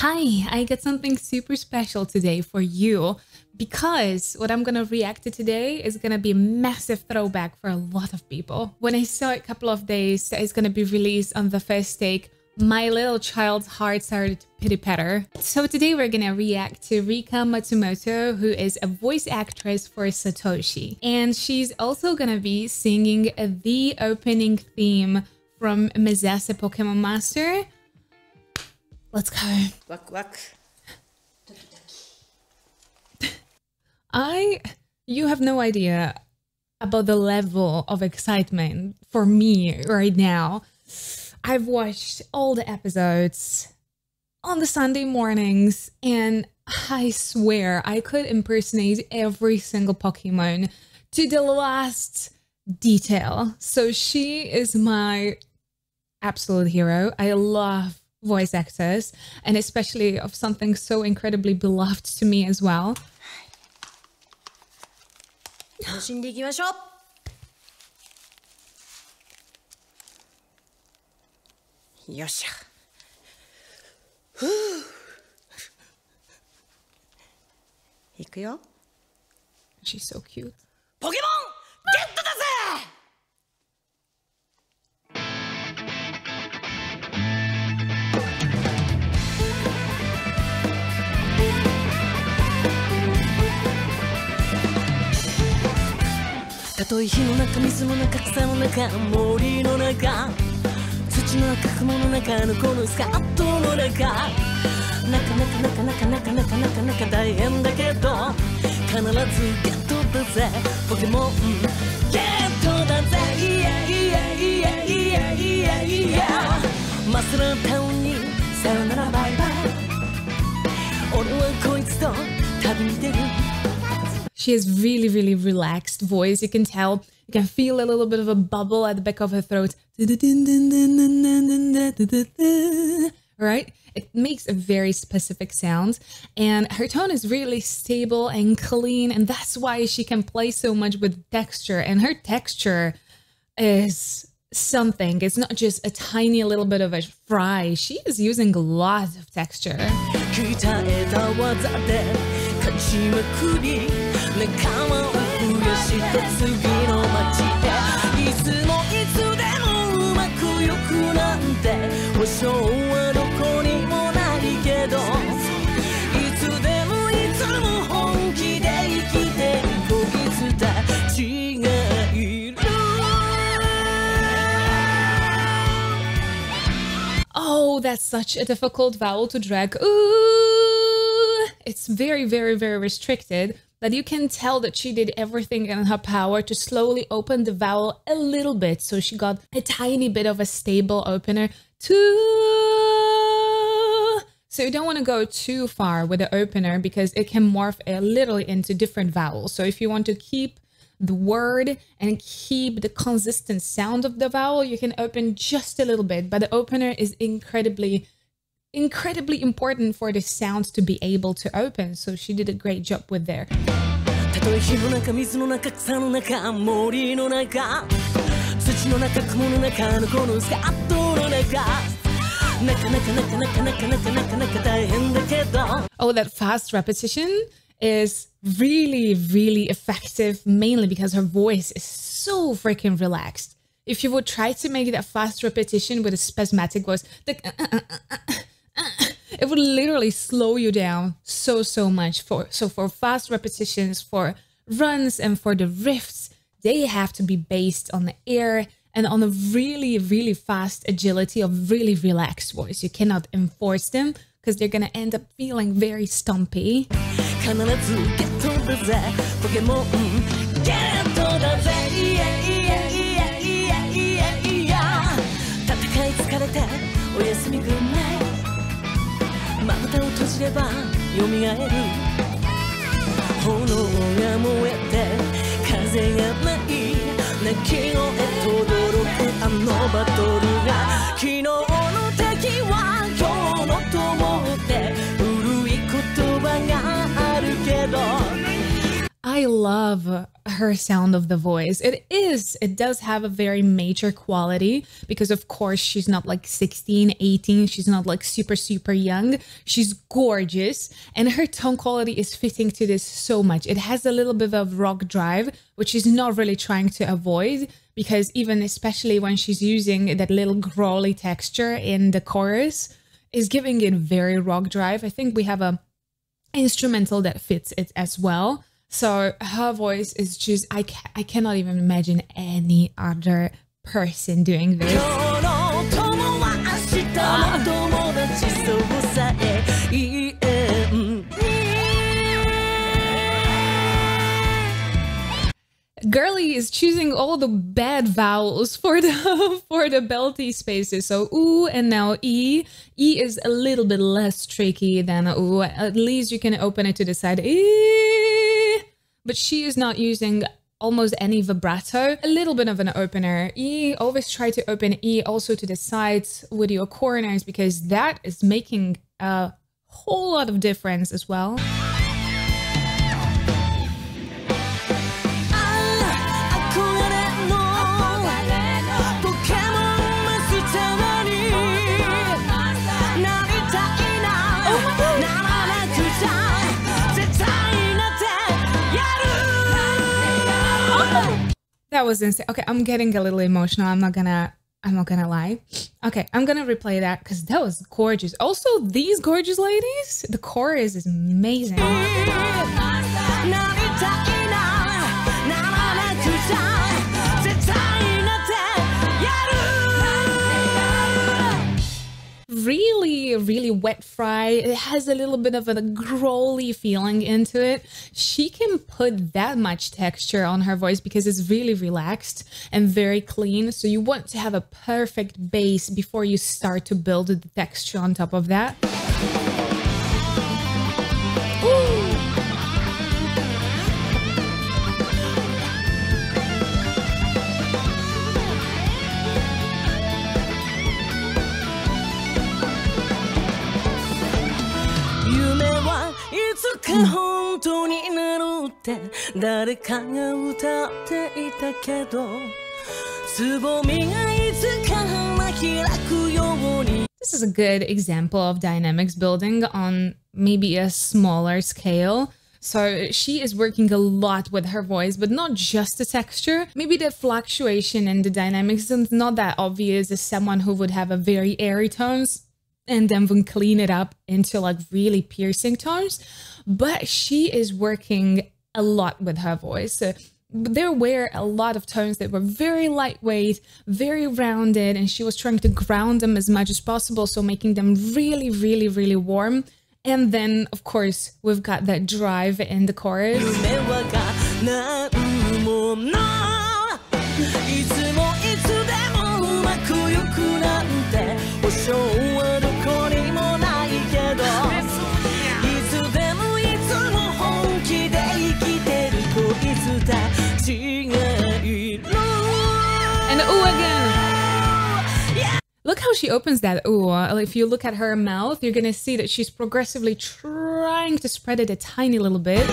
Hi, I got something super special today for you because what I'm gonna react to today is gonna be a massive throwback for a lot of people. When I saw it a couple of days that it's gonna be released on the first take, my little child's heart started to pitter-patter. So today we're gonna react to Rica Matsumoto, who is a voice actress for Satoshi. And she's also gonna be singing the opening theme from Mezase Pokémon Master. Let's go. Wak wak. You have no idea about the level of excitement for me right now. I've watched all the episodes on the Sunday mornings, and I swear I could impersonate every single Pokemon to the last detail. So she is my absolute hero. I love voice actors, and especially of something so incredibly beloved to me as well. 楽しんでいきましょう。よっしゃ。ふう。いくよ。She's so cute. ポケモンゲットだぜ。たとえ火の中水の中草の中森の中土の中雲の中のこのスカートの中なか大変だけど必ずゲットだぜポケモンゲットだぜマスラータウンにさよならバイバイ俺はこいつと旅に出る She has really relaxed voice. You can tell, you can feel a little bit of a bubble at the back of her throat. Right? It makes a very specific sound, and her tone is really stable and clean, and that's why she can play so much with texture, and her texture is something. It's not just a tiny little bit of a fry. She is using a lot of texture. Oh, that's such a difficult vowel to drag. Ooh, it's very restricted, but you can tell that she did everything in her power to slowly open the vowel a little bit. So she got a tiny bit of a stable opener too. So you don't want to go too far with the opener because it can morph a little into different vowels. So if you want to keep the word and keep the consistent sound of the vowel, you can open just a little bit, but the opener is incredibly important for the sound to be able to open. So she did a great job with there. Oh, that fast repetition is really effective, mainly because her voice is so freaking relaxed. If you would try to make that fast repetition with a spasmodic voice, like, it would literally slow you down so much. So for fast repetitions, for runs, and for the riffs, they have to be based on the air and on a really fast agility of really relaxed voice. You cannot enforce them because they're gonna end up feeling very stumpy. I love her sound of the voice. It does have a very major quality because of course she's not like 16, 18. She's not like super, super young. She's gorgeous and her tone quality is fitting to this so much. It has a little bit of rock drive, which she's not really trying to avoid because even especially when she's using that little growly texture in the chorus is giving it very rock drive. I think we have a instrumental that fits it as well. So her voice is just, I cannot even imagine any other person doing this. Girly is choosing all the bad vowels for the belty spaces. So oo and now e. E is a little bit less tricky than oo. At least you can open it to the side. E, but she is not using almost any vibrato. A little bit of an opener. E, always try to open E also to the sides with your corners because that is making a whole lot of difference as well. That was insane. Okay, I'm getting a little emotional. I'm not gonna lie. Okay, I'm gonna replay that because that was gorgeous. Also, these gorgeous ladies, the chorus is amazing. Really, really wet fry. It has a little bit of a growly feeling into it. She can put that much texture on her voice because it's really relaxed and very clean. So you want to have a perfect base before you start to build the texture on top of that. Ooh. This is a good example of dynamics building on maybe a smaller scale. So she is working a lot with her voice, but not just the texture. Maybe the fluctuation in the dynamics is not that obvious as someone who would have a very airy tones and then would clean it up into like really piercing tones. But she is working a lot with her voice. So there were a lot of tones that were very lightweight, very rounded, and she was trying to ground them as much as possible, so making them really, really, really warm. And then, of course, we've got that drive in the chorus. And ooh again. Look how she opens that ooh. If you look at her mouth, you're gonna see that she's progressively trying to spread it a tiny little bit.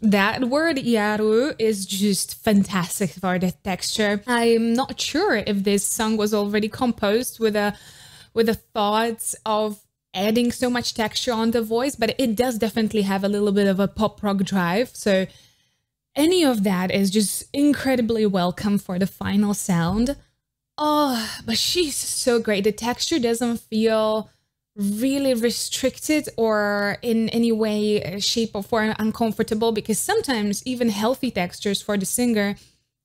That word yaru is just fantastic for the texture. I'm not sure if this song was already composed with a thought of adding so much texture on the voice, but it does definitely have a little bit of a pop rock drive. So any of that is just incredibly welcome for the final sound. Oh, but she's so great. The texture doesn't feel really restricted or in any way, shape or form uncomfortable, because sometimes even healthy textures for the singer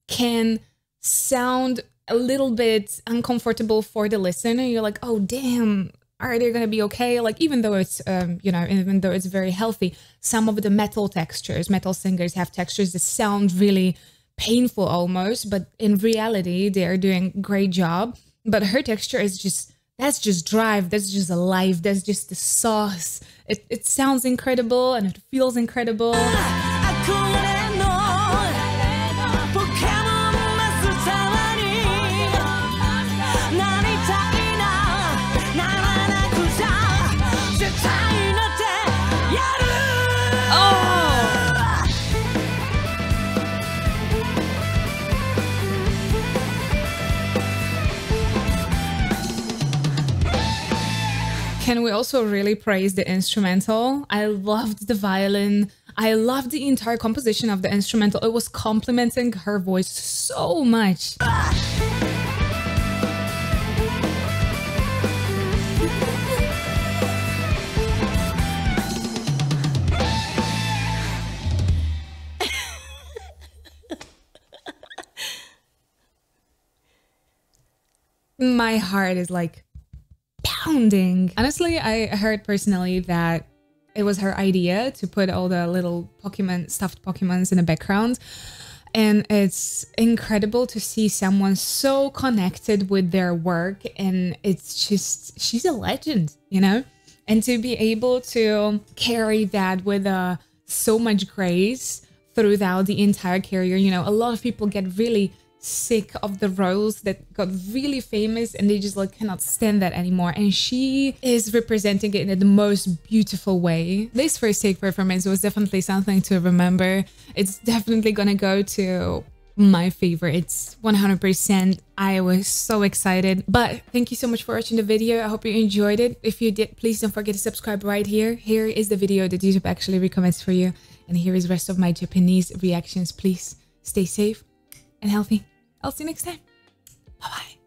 can sound a little bit uncomfortable for the listener. You're like, oh damn, are they gonna be okay? Like, even though it's you know, even though it's very healthy, some of the metal textures, metal singers have textures that sound really painful almost, but in reality they are doing a great job. But her texture is just, that's just drive, that's just alive, that's just the sauce. It sounds incredible and it feels incredible. Can we also really praise the instrumental? I loved the violin. I loved the entire composition of the instrumental. It was complementing her voice so much. My heart is like pounding. Honestly, I heard personally that it was her idea to put all the little Pokemon, stuffed Pokemons in the background. And it's incredible to see someone so connected with their work. And it's just, she's a legend, you know? And to be able to carry that with so much grace throughout the entire career, you know, a lot of people get really sick of the roles that got really famous and they just like cannot stand that anymore, and she is representing it in the most beautiful way. This first take performance was definitely something to remember. It's definitely gonna go to my favorites 100%. I was so excited. But thank you so much for watching the video. I hope you enjoyed it. If you did, please don't forget to subscribe right here. Here is the video that YouTube actually recommends for you, and here is the rest of my Japanese reactions. Please stay safe and healthy. I'll see you next time. Bye bye.